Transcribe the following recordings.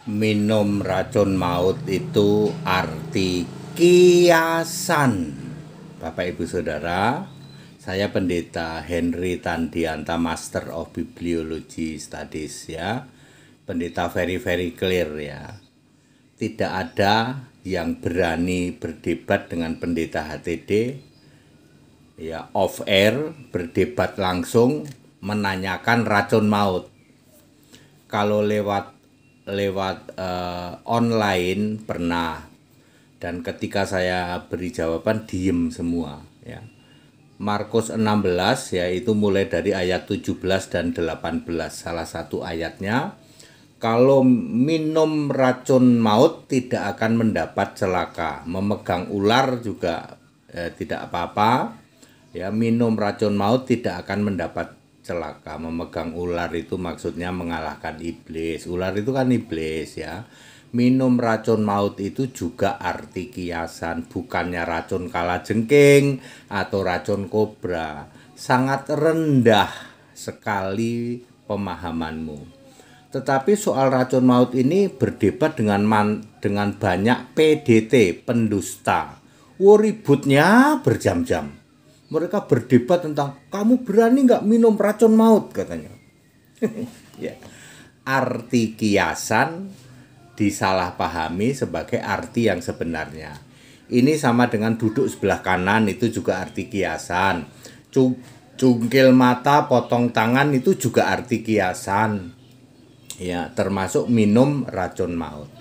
Minum racun maut itu arti kiasan. Bapak Ibu Saudara, saya Pendeta Henry Tandianta, Master of Bibliology Studies ya. Pendeta very clear ya. Tidak ada yang berani berdebat dengan Pendeta HTD ya, off air, berdebat langsung, menanyakan racun maut. Kalau lewat online pernah, dan ketika saya beri jawaban diem semua ya. Markus 16 ya, itu mulai dari ayat 17 dan 18, salah satu ayatnya, kalau minum racun maut tidak akan mendapat celaka, memegang ular juga tidak apa-apa ya. Minum racun maut tidak akan mendapat celaka. Memegang ular itu maksudnya mengalahkan iblis. Ular itu kan iblis ya. Minum racun maut itu juga arti kiasan, bukannya racun kalajengking atau racun kobra. Sangat rendah sekali pemahamanmu. Tetapi soal racun maut ini berdebat dengan banyak PDT, pendusta. Ributnya berjam-jam. Mereka berdebat tentang, kamu berani nggak minum racun maut, katanya. Ya. Arti kiasan disalahpahami sebagai arti yang sebenarnya. Ini sama dengan duduk sebelah kanan, itu juga arti kiasan. Cungkil mata, potong tangan, itu juga arti kiasan. Ya, termasuk minum racun maut.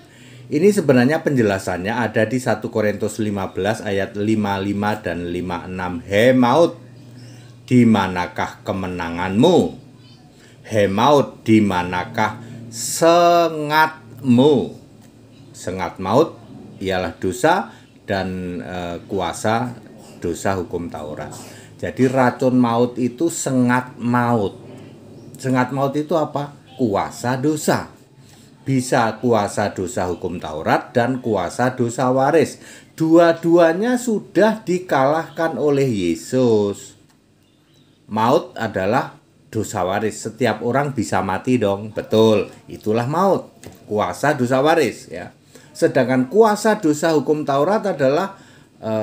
Ini sebenarnya penjelasannya ada di 1 Korintus 15 ayat 55 dan 56. He maut, di manakah kemenanganmu? He maut, di manakah sengatmu? Sengat maut ialah dosa dan kuasa dosa hukum Taurat. Jadi racun maut itu sengat maut. Sengat maut itu apa? Kuasa dosa. Bisa kuasa dosa hukum Taurat dan kuasa dosa waris. Dua-duanya sudah dikalahkan oleh Yesus. Maut adalah dosa waris. Setiap orang bisa mati dong. Betul, itulah maut. Kuasa dosa waris ya. Sedangkan kuasa dosa hukum Taurat adalah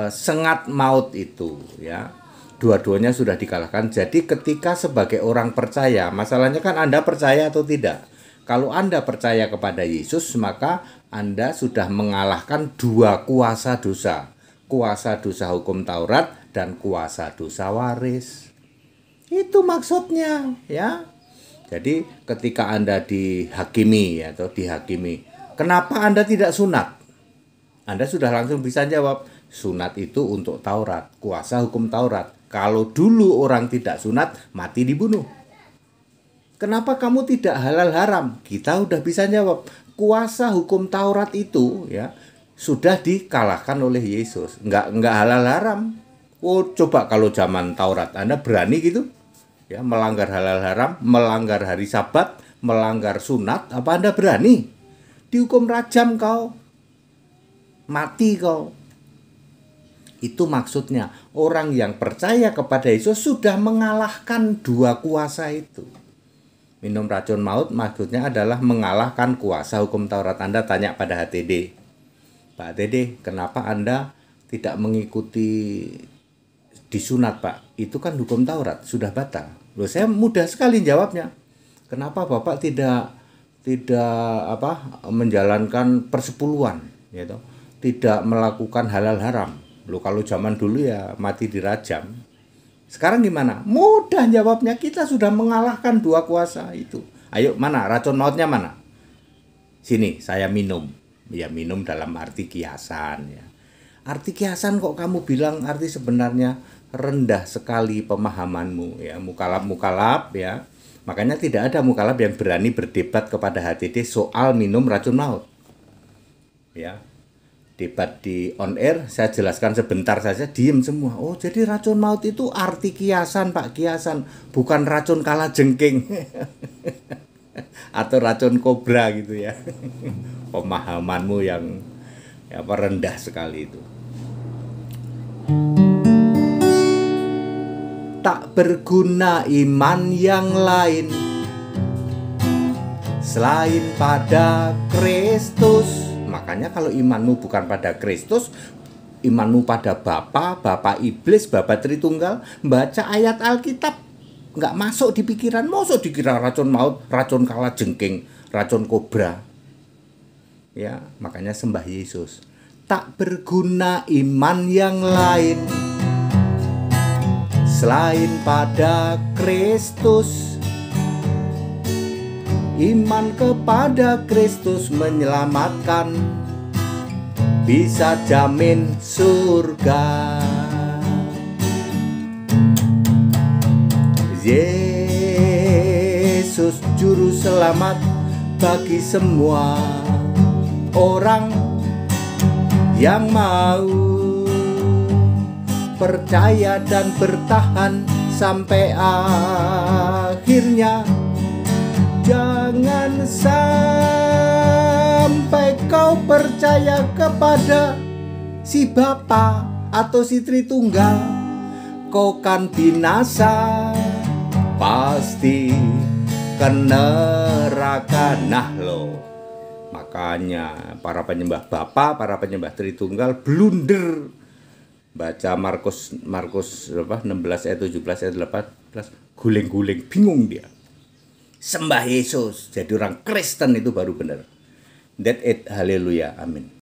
sengat maut itu ya. Dua-duanya sudah dikalahkan. Jadi ketika sebagai orang percaya, masalahnya kan Anda percaya atau tidak? Kalau Anda percaya kepada Yesus, maka Anda sudah mengalahkan dua kuasa dosa. Kuasa dosa hukum Taurat dan kuasa dosa waris. Itu maksudnya ya. Jadi ketika Anda dihakimi atau dihakimi, kenapa Anda tidak sunat? Anda sudah langsung bisa jawab, sunat itu untuk Taurat, kuasa hukum Taurat. Kalau dulu orang tidak sunat, mati dibunuh. Kenapa kamu tidak halal haram? Kita udah bisa jawab. Kuasa hukum Taurat itu ya sudah dikalahkan oleh Yesus. Enggak halal haram. Oh, coba kalau zaman Taurat Anda berani gitu? Ya, melanggar halal haram, melanggar hari Sabat, melanggar sunat, apa Anda berani? Dihukum rajam kau. Mati kau. Itu maksudnya orang yang percaya kepada Yesus sudah mengalahkan dua kuasa itu. Minum racun maut maksudnya adalah mengalahkan kuasa hukum Taurat. Anda tanya pada HTD, Pak HTD, kenapa Anda tidak mengikuti disunat Pak? Itu kan hukum Taurat, sudah batal. Loh, saya mudah sekali jawabnya. Kenapa Bapak tidak menjalankan persepuluhan, gitu? Tidak melakukan halal haram? Loh, kalau zaman dulu ya mati dirajam. Sekarang gimana? Mudah jawabnya, kita sudah mengalahkan dua kuasa itu. Ayo, mana racun mautnya mana? Sini, saya minum. Ya, minum dalam arti kiasan ya. Arti kiasan kok kamu bilang arti sebenarnya? Rendah sekali pemahamanmu ya. Mukalab ya. Makanya tidak ada mukalab yang berani berdebat kepada HTD soal minum racun maut. Ya. Debat di on air, saya jelaskan sebentar saja, diem semua. Oh, jadi racun maut itu arti kiasan Pak, kiasan, bukan racun kalajengking atau racun kobra gitu ya. Pemahamanmu yang rendah sekali itu. Tak berguna iman yang lain, selain pada Kristus. Makanya kalau imanmu bukan pada Kristus, imanmu pada Bapa iblis, Bapa Tritunggal, baca ayat Alkitab nggak masuk di pikiran, masuk dikira racun maut, racun kalajengking, racun kobra. Ya, makanya sembah Yesus. Tak berguna iman yang lain selain pada Kristus. Iman kepada Kristus menyelamatkan, bisa jamin surga. Yesus juru selamat bagi semua orang yang mau percaya dan bertahan sampai akhirnya. Jangan sampai kau percaya kepada si Bapa atau si Tritunggal, kau kan binasa, pasti ke neraka. Nah lo, makanya para penyembah Bapa, para penyembah Tritunggal blunder. Baca Markus 16 ayat 17 ayat 18, guling-guling, bingung dia. Sembah Yesus, jadi orang Kristen itu baru benar. That it, haleluya, amin.